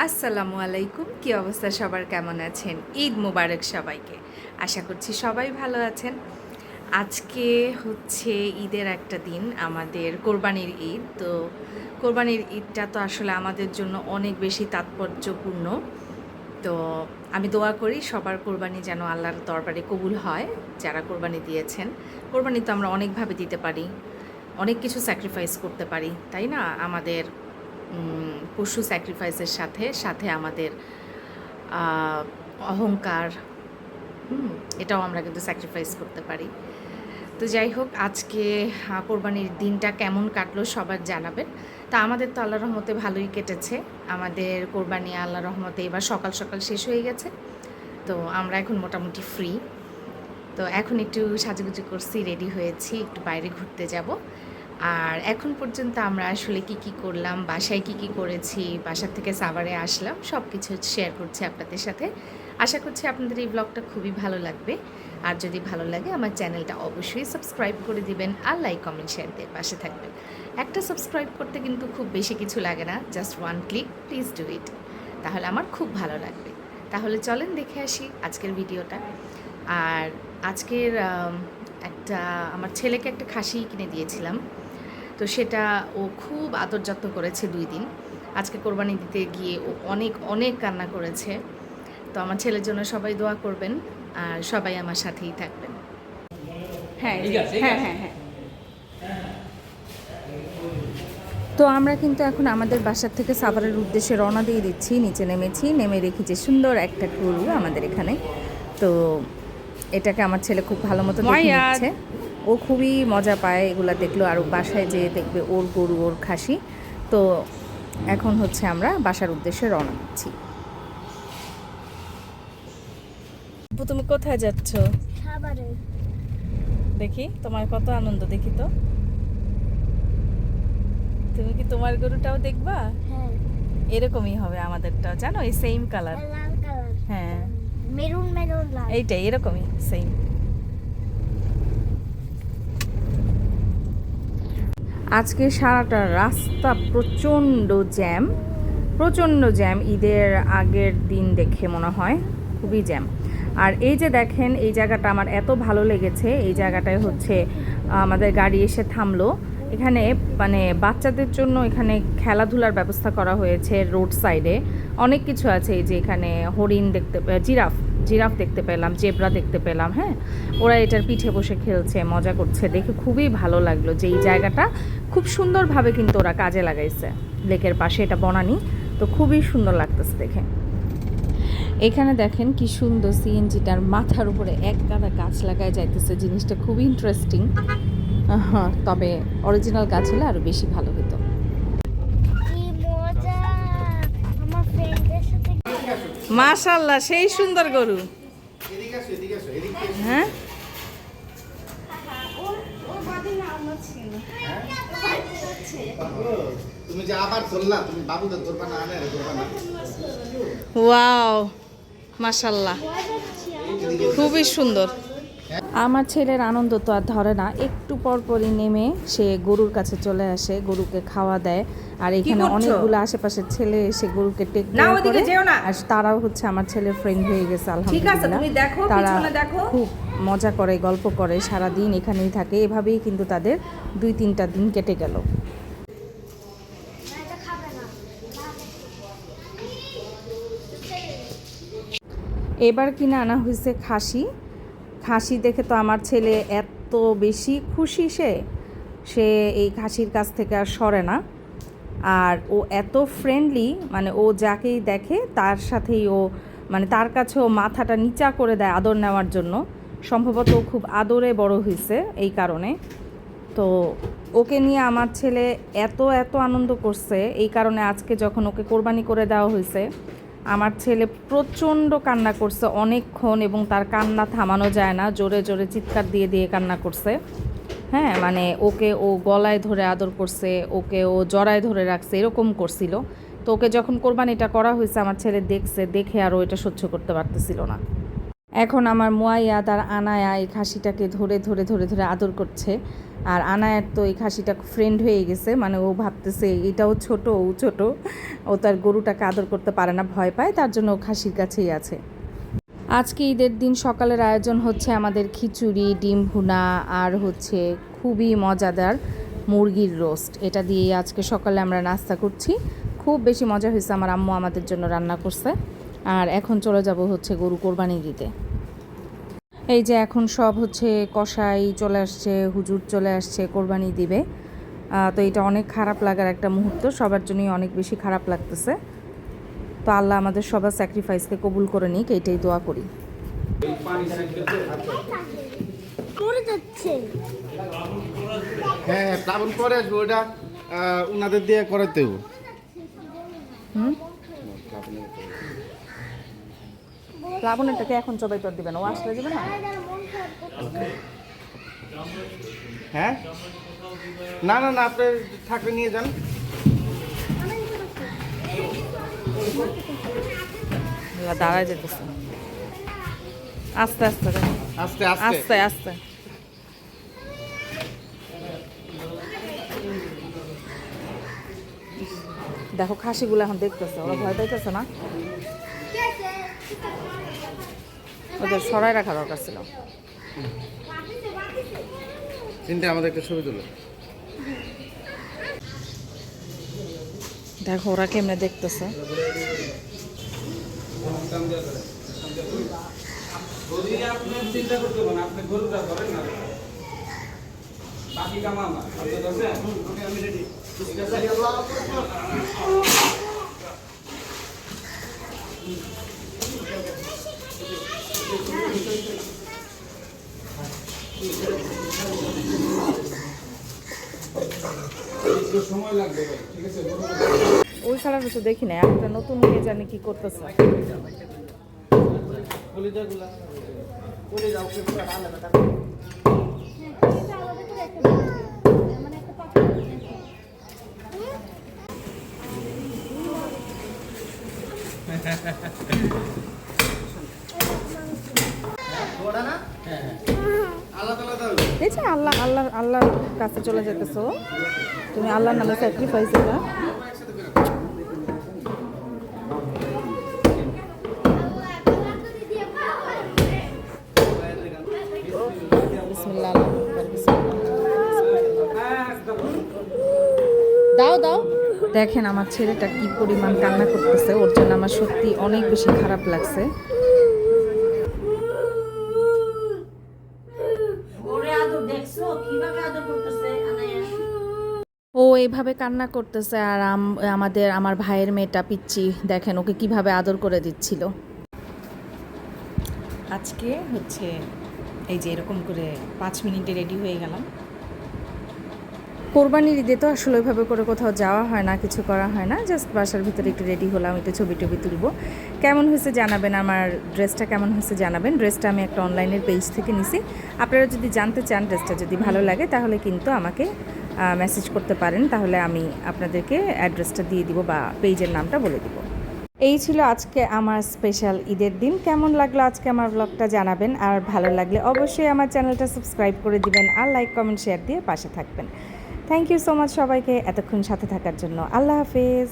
আসসালামু আলাইকুম। কী অবস্থা সবার, কেমন আছেন? ঈদ মোবারক সবাইকে। আশা করছি সবাই ভালো আছেন। আজকে হচ্ছে ঈদের একটা দিন, আমাদের কোরবানির ঈদ। তো কোরবানির ঈদটা তো আসলে আমাদের জন্য অনেক বেশি তাৎপর্যপূর্ণ। তো আমি দোয়া করি সবার কোরবানি যেন আল্লাহর দরবারে কবুল হয়, যারা কোরবানি দিয়েছেন। কোরবানি তো আমরা অনেকভাবে দিতে পারি, অনেক কিছু স্যাক্রিফাইস করতে পারি, তাই না? আমাদের পশু স্যাক্রিফাইসের সাথে সাথে আমাদের অহংকার, এটাও আমরা কিন্তু স্যাক্রিফাইস করতে পারি। তো যাই হোক, আজকে কোরবানির দিনটা কেমন কাটলো সবার জানাবেন। তা আমাদের তো আল্লাহর রহমতে ভালোই কেটেছে। আমাদের কোরবানি আল্লাহর রহমতে এবার সকাল সকাল শেষ হয়ে গেছে। তো আমরা এখন মোটামুটি ফ্রি। তো এখন একটু সাজুগুজু করছি, রেডি হয়েছি, একটু বাইরে ঘুরতে যাব। আর এখন পর্যন্ত আমরা আসলে কি করলাম, বাসায় কি করেছি, বাসার থেকে সাভারে আসলাম, সব কিছু শেয়ার করছি আপনাদের সাথে। আশা করছি আপনাদের এই ব্লগটা খুবই ভালো লাগবে। আর যদি ভালো লাগে আমার চ্যানেলটা অবশ্যই সাবস্ক্রাইব করে দিবেন, আর লাইক কমেন্ট শেয়ার দিয়ে পাশে থাকবেন। একটা সাবস্ক্রাইব করতে কিন্তু খুব বেশি কিছু লাগে না, just one click, please do it. তাহলে আমার খুব ভালো লাগবে। তাহলে চলেন দেখে আসি আজকের ভিডিওটা। আর আজকের আমার ছেলেকে একটা খাসি কিনে দিয়েছিলাম। তো সেটা ও খুব আদর যত্ন করেছে 2 দিন। আজকে কোরবানি দিতে গিয়ে ও অনেক অনেক কান্না করেছে। তো আমার ছেলের জন্য সবাই দোয়া করবেন, আর সবাই আমার সাথেই থাকবেন। হ্যাঁ হ্যাঁ হ্যাঁ হ্যাঁ। তো আমরা কিন্তু এখন আমাদের বাসার থেকে সাভারের উদ্দেশ্যে রওনা দিয়ে দিচ্ছি। নিচে নেমেছি, নেমে দেখি যে সুন্দর একটা গরু আমাদের এখানে। তো এটাকে আমার ছেলে খুব ভালো মতো দেখে নিচ্ছে। ও খুবই মজা পায় এগুলো দেখলো, আর বাসায় যেয়ে দেখবে ওর গরু, ওর খাসি। তো এখন হচ্ছে আমরা বাসার উদ্দেশ্যে রওনা দিচ্ছি। তুমি কোথায় যাচ্ছ? দেখি তোমার কত আনন্দ, দেখি তো। তুমি কি তোমার গরুটাও দেখবা? হ্যাঁ, এরকমই হবে আমাদেরটাও, জানো, এই সেম কালার। লাল কালার। হ্যাঁ, মেরুন মেরুন লাল। এইটাই এরকমই সেম। আজকে সারাটা রাস্তা প্রচণ্ড জ্যাম। ঈদের আগের দিন দেখে মনে হয় খুবই জ্যাম। আর এই যে দেখেন, এই জায়গাটা আমার এত ভালো লেগেছে। এই জায়গাটায় হচ্ছে আমাদের গাড়ি এসে থামলো। এখানে মানে বাচ্চাদের জন্য এখানে খেলাধুলার ব্যবস্থা করা হয়েছে। রোড সাইডে অনেক কিছু আছে। এই যে এখানে হরিণ দেখতে, জিরাফ দেখতে পেলাম, জেব্রা দেখতে পেলাম। হ্যাঁ, ওরা এটার পিঠে বসে খেলছে, মজা করছে, দেখে খুবই ভালো লাগলো যে এই জায়গাটা খুব সুন্দরভাবে কিন্তু ওরা কাজে লাগাইছে। লেকের পাশে এটা বনানি, তো খুবই সুন্দর লাগতেছে দেখে। এখানে দেখেন কি সুন্দর সিএনজিটার মাথার উপরে এক গাদা গাছ লাগায় যাইতেছে। জিনিসটা খুবই ইন্টারেস্টিং। তবে অরিজিনাল গাছ হলে আরও বেশি ভালো হতো। মাশাআল্লাহ, সেই সুন্দর গরু। হ্যাঁ, তুমি যে আবার ধরলা, তুমি বাবুদের ধরবা না, আনে ধরবা না। ওয়াও, মাশাআল্লাহ, খুবই সুন্দর। আমার ছেলের আনন্দ তো আর ধরে না, একটু পরপরই নেমে সে গরুর কাছে চলে আসে, গরুকে খাওয়া দেয়। আর এখানে অনেকগুলো আশেপাশের ছেলে এসে গরুকে টেক করে, আর তারাও হচ্ছে আমার ছেলের ফ্রেন্ড হয়ে গেছে আলহামদুলিল্লাহ। তারা খুব মজা করে, গল্প করে, সারাদিন এখানেই থাকে। এভাবেই কিন্তু তাদের 2-3টা দিন কেটে গেল। এবার কিনে আনা হয়েছে খাসি দেখে তো আমার ছেলে এত বেশি খুশি, সে এই খাসির কাছ থেকে আর সরে না। আর ও এত ফ্রেন্ডলি, মানে ও যাকেই দেখে তার সাথেই ও, মানে তার কাছে ও মাথাটা নিচা করে দেয় আদর নেওয়ার জন্য। সম্ভবত ও খুব আদরে বড় হয়েছে এই কারণে। তো ওকে নিয়ে আমার ছেলে এত আনন্দ করছে। এই কারণে আজকে যখন ওকে কোরবানি করে দেওয়া হয়েছে, আমার ছেলে প্রচণ্ড কান্না করছে অনেকক্ষণ, এবং তার কান্না থামানো যায় না, জোরে জোরে চিৎকার দিয়ে কান্না করছে। হ্যাঁ, মানে ওকে ও গলায় ধরে আদর করছে, ওকে ও জড়ায় ধরে রাখছে, এরকম করছিল। তো ওকে যখন কোরবানিটা করা হয়েছে আমার ছেলে দেখে আর ও এটা সহ্য করতে পারতেছিল না। এখন আমার মুয়াইয়াদ আর আনায়া এই খাসিটাকে ধরে ধরে ধরে ধরে আদর করছে। আর আনায়ার তো এই খাসিটা ফ্রেন্ড হয়ে গেছে, মানে ও ভাবতেছে এটাও ছোট, ও ছোট, ও তার গরুটাকে আদর করতে পারে না, ভয় পায়, তার জন্য ও খাসির কাছেই আছে। আজকে ঈদের দিন সকালের আয়োজন হচ্ছে আমাদের খিচুড়ি, ডিম ভুনা আর হচ্ছে খুবই মজাদার মুরগির রোস্ট। এটা দিয়ে আজকে সকালে আমরা নাস্তা করছি। খুব বেশি মজা হয়েছে, আমার আম্মু আমাদের জন্য রান্না করছে। আর এখন চলে যাব হচ্ছে গরু কোরবানি দিতে। এই যে এখন সব হচ্ছে কসাই চলে আসছে, হুজুর চলে আসছে, কোরবানি দিবে। তো এটা অনেক খারাপ লাগার একটা মুহূর্ত, সবার জন্যই অনেক বেশি খারাপ লাগতেছে। তো আল্লাহ আমাদের সবার স্যাক্রিফাইসকে কবুল করে নিক, এইটাই দোয়া করি। পড়ে যাচ্ছে। হ্যাঁ প্লাবন করে আসবো, ওটা ওনাদের দিয়ে করাতে হবে। প্লাবনেরটাকে এখন সবাই তোর দিবেন, ও আসলে দিবে না। হ্যাঁ না না না, আপনি থাকলে নিয়ে যান। দাঁড়ায় যেতেছে, আস্তে আস্তে দেখো। আস্তে আস্তে আস্তে আস্তে। দেখো খাসিগুলো এখন দেখতেছে, ওরা ভয় পাইতেছে না, ওদের সরাই রাখা দরকার ছিল। চিন্তা আমাদের একটা ছবি তুলো। দেখো ওরা কেমনে দেখতেছে। চিন্তা করতে পারেন, আপনি গরুটা করেন না, বাকি কাম আমার। আমি রেডি। একটু সময় লাগবে ভাই, ঠিক আছে? ওই খেলাটা তো দেখি না, একটা নতুন মেয়ে জানি কি করতেছে। এই যে আল্লাহ আল্লাহ আল্লাহর কাছে চলে যেতেছো, তুমি আল্লাহর নামে স্যাক্রিফাইস এটা। বিসমিল্লাহ, দাও দাও। দেখেন আমার ছেলেটা কি পরিমাণ কান্না করতেছে, ওর জন্য আমার সত্যি অনেক বেশি খারাপ লাগছে। ও এইভাবে কান্না করতেছে, আর আমার ভাইয়ের মেয়েটা পিচ্চি দেখেন ওকে কিভাবে আদর করে দিচ্ছিল। আজকে হচ্ছে এই যে এরকম করে 5 মিনিটে রেডি হয়ে গেলাম। কোরবানির ঈদে তো আসলে ওইভাবে করে কোথাও যাওয়া হয় না, কিছু করা হয় না, জাস্ট বাসার ভিতরে একটু রেডি হলাম, একটু ছবি টবি তুলবো। কেমন হয়েছে জানাবেন, আমার ড্রেসটা কেমন হয়েছে জানাবেন। ড্রেসটা আমি একটা অনলাইনের পেজ থেকে নিছি। আপনারা যদি জানতে চান ড্রেসটা যদি ভালো লাগে তাহলে কিন্তু আমাকে মেসেজ করতে পারেন, তাহলে আমি আপনাদেরকে অ্যাড্রেসটা দিয়ে দিব বা পেজের নামটা বলে দিব। এই ছিল আজকে আমার স্পেশাল ঈদের দিন। কেমন লাগলো আজকে আমার ব্লগটা জানাবেন, আর ভালো লাগলে অবশ্যই আমার চ্যানেলটা সাবস্ক্রাইব করে দিবেন, আর লাইক কমেন্ট শেয়ার দিয়ে পাশে থাকবেন। থ্যাংক ইউ সো মাচ সবাইকে এতক্ষণ সাথে থাকার জন্য। আল্লাহ হাফেজ।